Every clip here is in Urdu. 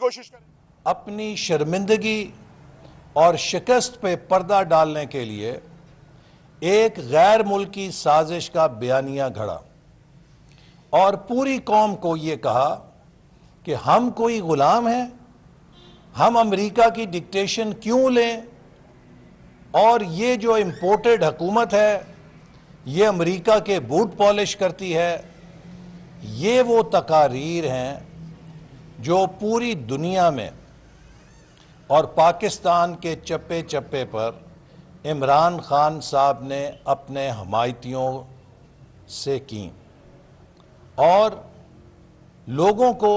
کوشش کریں۔ اپنی شرمندگی اور شکست پہ پردہ ڈالنے کے لیے ایک غیر ملکی سازش کا بیانیہ گھڑا اور پوری قوم کو یہ کہا کہ ہم کوئی غلام ہیں، ہم امریکہ کی ڈکٹیشن کیوں لیں، اور یہ جو امپورٹڈ حکومت ہے یہ امریکہ کے بوٹ پالش کرتی ہے۔ یہ وہ تقاریر ہیں جو پوری دنیا میں اور پاکستان کے چپے چپے پر عمران خان صاحب نے اپنے حمایتیوں سے کیں اور لوگوں کو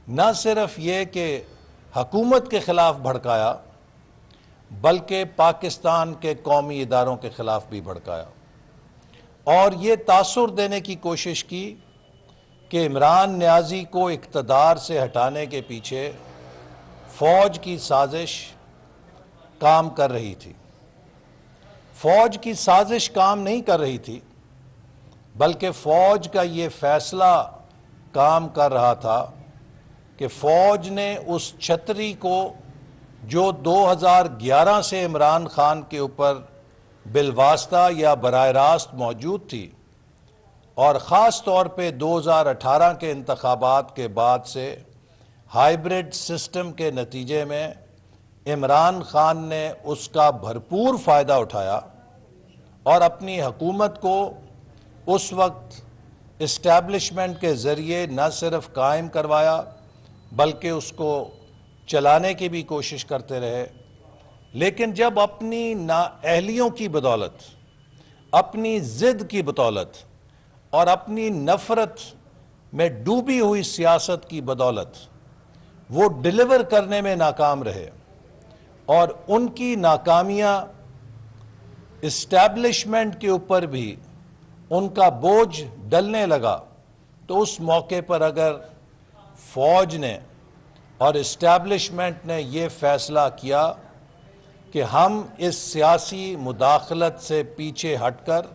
نہ صرف یہ کہ حکومت کے خلاف بھڑکایا بلکہ پاکستان کے قومی اداروں کے خلاف بھی بھڑکایا اور یہ تاثر دینے کی کوشش کی کہ عمران نیازی کو اقتدار سے ہٹانے کے پیچھے فوج کی سازش کام کر رہی تھی۔ فوج کی سازش کام نہیں کر رہی تھی بلکہ فوج کا یہ فیصلہ کام کر رہا تھا کہ فوج نے اس چھتری کو جو 2011 سے عمران خان کے اوپر بالواسطہ یا براہ راست موجود تھی اور خاص طور پہ 2018 کے انتخابات کے بعد سے ہائیبرڈ سسٹم کے نتیجے میں عمران خان نے اس کا بھرپور فائدہ اٹھایا اور اپنی حکومت کو اس وقت اسٹیبلشمنٹ کے ذریعے نہ صرف قائم کروایا بلکہ اس کو چلانے کی بھی کوشش کرتے رہے، لیکن جب اپنی نااہلیوں کی بدولت، اپنی ضد کی بدولت اور اپنی نفرت میں ڈوبی ہوئی سیاست کی بدولت وہ ڈیلیور کرنے میں ناکام رہے اور ان کی ناکامیاں اسٹیبلشمنٹ کے اوپر بھی ان کا بوجھ ڈلنے لگا، تو اس موقع پر اگر فوج نے اور اسٹیبلشمنٹ نے یہ فیصلہ کیا کہ ہم اس سیاسی مداخلت سے پیچھے ہٹ کر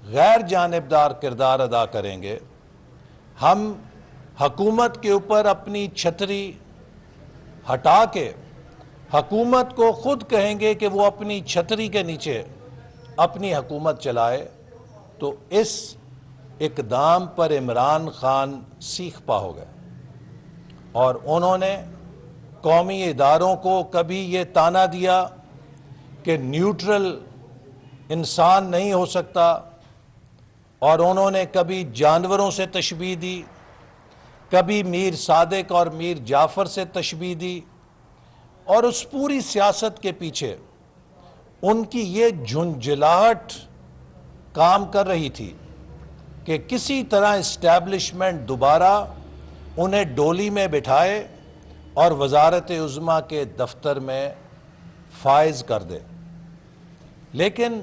غیر جانبدار کردار ادا کریں گے، ہم حکومت کے اوپر اپنی چھتری ہٹا کے حکومت کو خود کہیں گے کہ وہ اپنی چھتری کے نیچے اپنی حکومت چلائے، تو اس اقدام پر عمران خان سیخ پا ہو گئے اور انہوں نے قومی اداروں کو کبھی یہ طعنہ دیا کہ نیوٹرل انسان نہیں ہو سکتا، اور انہوں نے کبھی جانوروں سے تشبیہ دی، کبھی میر صادق اور میر جعفر سے تشبیہ دی، اور اس پوری سیاست کے پیچھے ان کی یہ جھنجھلاہٹ کام کر رہی تھی کہ کسی طرح اسٹیبلشمنٹ دوبارہ انہیں ڈولی میں بٹھائے اور وزارت عظمیٰ کے دفتر میں فائز کر دے۔ لیکن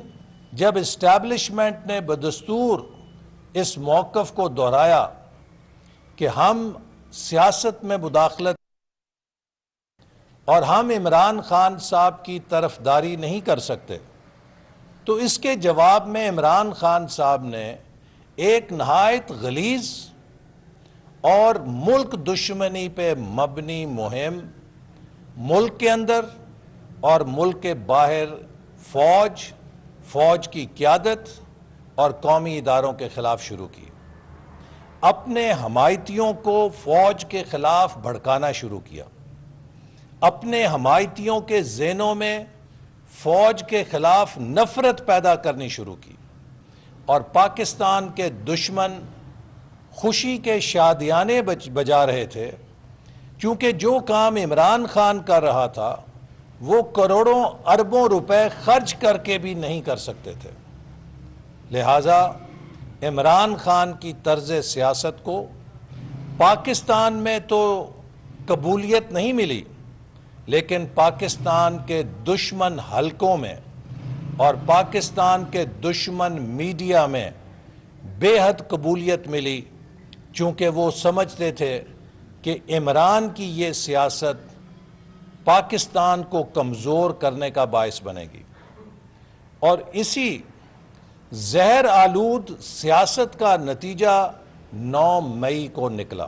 جب اسٹیبلشمنٹ نے بدستور اس موقف کو دہرایا کہ ہم سیاست میں مداخلت اور ہم عمران خان صاحب کی طرفداری نہیں کر سکتے، تو اس کے جواب میں عمران خان صاحب نے ایک نہایت غلیظ اور ملک دشمنی پہ مبنی مہم ملک کے اندر اور ملک کے باہر فوج کی قیادت اور قومی اداروں کے خلاف شروع کی۔ اپنے حمایتیوں کو فوج کے خلاف بھڑکانا شروع کیا، اپنے حمایتیوں کے ذہنوں میں فوج کے خلاف نفرت پیدا کرنی شروع کی، اور پاکستان کے دشمن خوشی کے شادیانے بجا رہے تھے، کیونکہ جو کام عمران خان کر رہا تھا وہ کروڑوں اربوں روپے خرچ کر کے بھی نہیں کر سکتے تھے۔ لہٰذا عمران خان کی طرز سیاست کو پاکستان میں تو قبولیت نہیں ملی، لیکن پاکستان کے دشمن حلقوں میں اور پاکستان کے دشمن میڈیا میں بے حد قبولیت ملی، چونکہ وہ سمجھتے تھے کہ عمران کی یہ سیاست پاکستان کو کمزور کرنے کا باعث بنے گی، اور اسی زہر آلود سیاست کا نتیجہ 9 مئی کو نکلا۔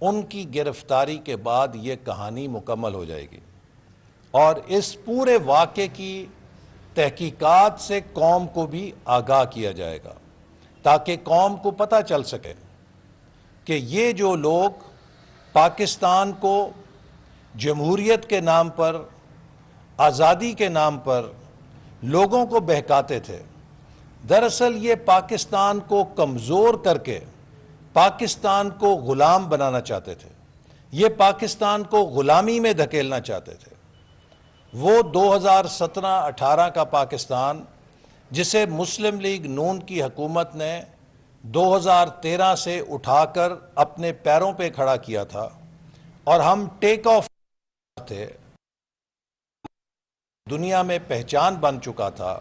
ان کی گرفتاری کے بعد یہ کہانی مکمل ہو جائے گی اور اس پورے واقعے کی تحقیقات سے قوم کو بھی آگاہ کیا جائے گا تاکہ قوم کو پتہ چل سکے کہ یہ جو لوگ پاکستان کو جمہوریت کے نام پر، آزادی کے نام پر لوگوں کو بہکاتے تھے، دراصل یہ پاکستان کو کمزور کر کے پاکستان کو غلام بنانا چاہتے تھے، یہ پاکستان کو غلامی میں دھکیلنا چاہتے تھے۔ وہ 2017-18 کا پاکستان جسے مسلم لیگ نون کی حکومت نے 2013 سے اٹھا کر اپنے پیروں پہ کھڑا کیا تھا اور ہم ٹیک آف تھے، دنیا میں پہچان بن چکا تھا،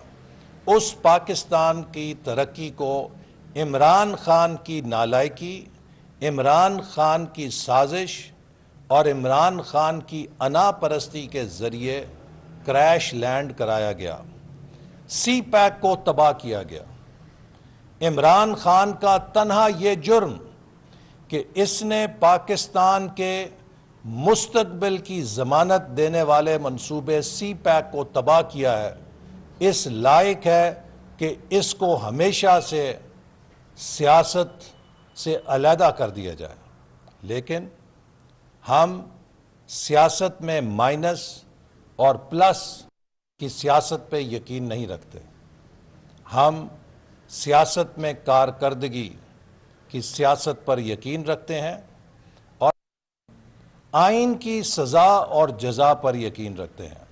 اس پاکستان کی ترقی کو عمران خان کی نالائکی، عمران خان کی سازش اور عمران خان کی انا پرستی کے ذریعے کریش لینڈ کرایا گیا، سی پیک کو تباہ کیا گیا۔ عمران خان کا تنہا یہ جرم کہ اس نے پاکستان کے مستقبل کی ضمانت دینے والے منصوبے سی پیک کو تباہ کیا ہے، اس لائق ہے کہ اس کو ہمیشہ سے سیاست سے علیحدہ کر دیا جائے۔ لیکن ہم سیاست میں مائنس اور پلس کی سیاست پہ یقین نہیں رکھتے، ہم سیاست میں کارکردگی کی سیاست پر یقین رکھتے ہیں اور آئین کی سزا اور جزا پر یقین رکھتے ہیں۔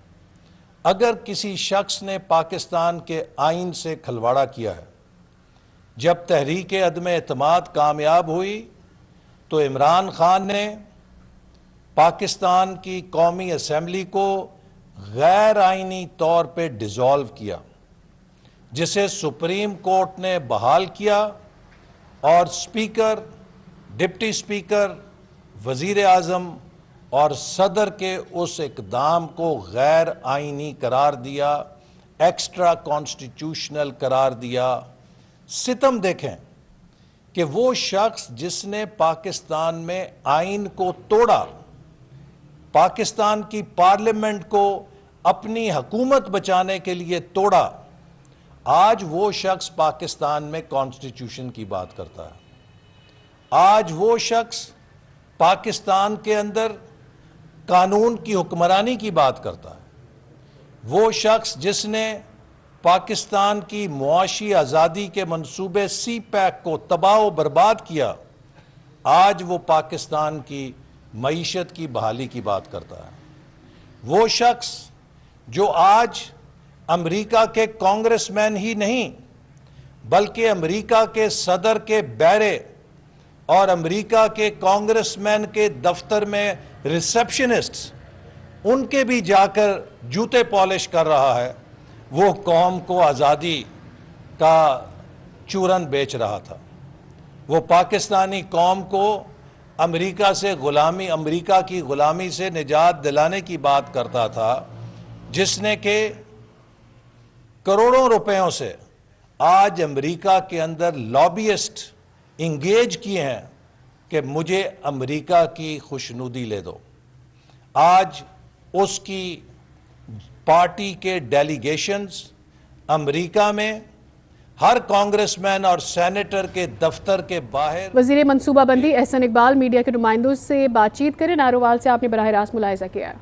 اگر کسی شخص نے پاکستان کے آئین سے کھلواڑا کیا ہے، جب تحریک عدم اعتماد کامیاب ہوئی تو عمران خان نے پاکستان کی قومی اسمبلی کو غیر آئینی طور پہ ڈیزالو کیا، جسے سپریم کورٹ نے بحال کیا اور اسپیکر، ڈپٹی اسپیکر، وزیر اعظم اور صدر کے اس اقدام کو غیر آئینی قرار دیا، ایکسٹرا کانسٹیٹیوشنل قرار دیا۔ ستم دیکھیں کہ وہ شخص جس نے پاکستان میں آئین کو توڑا، پاکستان کی پارلیمنٹ کو اپنی حکومت بچانے کے لیے توڑا، آج وہ شخص پاکستان میں کانسٹیٹیوشن کی بات کرتا ہے۔ آج وہ شخص پاکستان کے اندر قانون کی حکمرانی کی بات کرتا ہے۔ وہ شخص جس نے پاکستان کی معاشی آزادی کے منصوبے سی پیک کو تباہ و برباد کیا، آج وہ پاکستان کی معیشت کی بحالی کی بات کرتا ہے۔ وہ شخص جو آج امریکہ کے کانگریس مین ہی نہیں بلکہ امریکہ کے صدر کے بیرے اور امریکہ کے کانگریس مین کے دفتر میں ریسپشنسٹ ان کے بھی جا کر جوتے پالش کر رہا ہے، وہ قوم کو آزادی کا چورن بیچ رہا تھا۔ وہ پاکستانی قوم کو امریکہ سے غلامی، امریکہ کی غلامی سے نجات دلانے کی بات کرتا تھا، جس نے کہ کروڑوں روپیوں سے آج امریکہ کے اندر لابیسٹ انگیج کیے ہیں کہ مجھے امریکہ کی خوشنودی لے دو۔ آج اس کی پارٹی کے ڈیلیگیشنز امریکہ میں ہر کانگریس مین اور سینیٹر کے دفتر کے باہر۔ وزیر منصوبہ بندی احسن اقبال میڈیا کے نمائندوں سے بات چیت کریں، نارووال سے آپ نے براہ راست ملاحظہ کیا ہے۔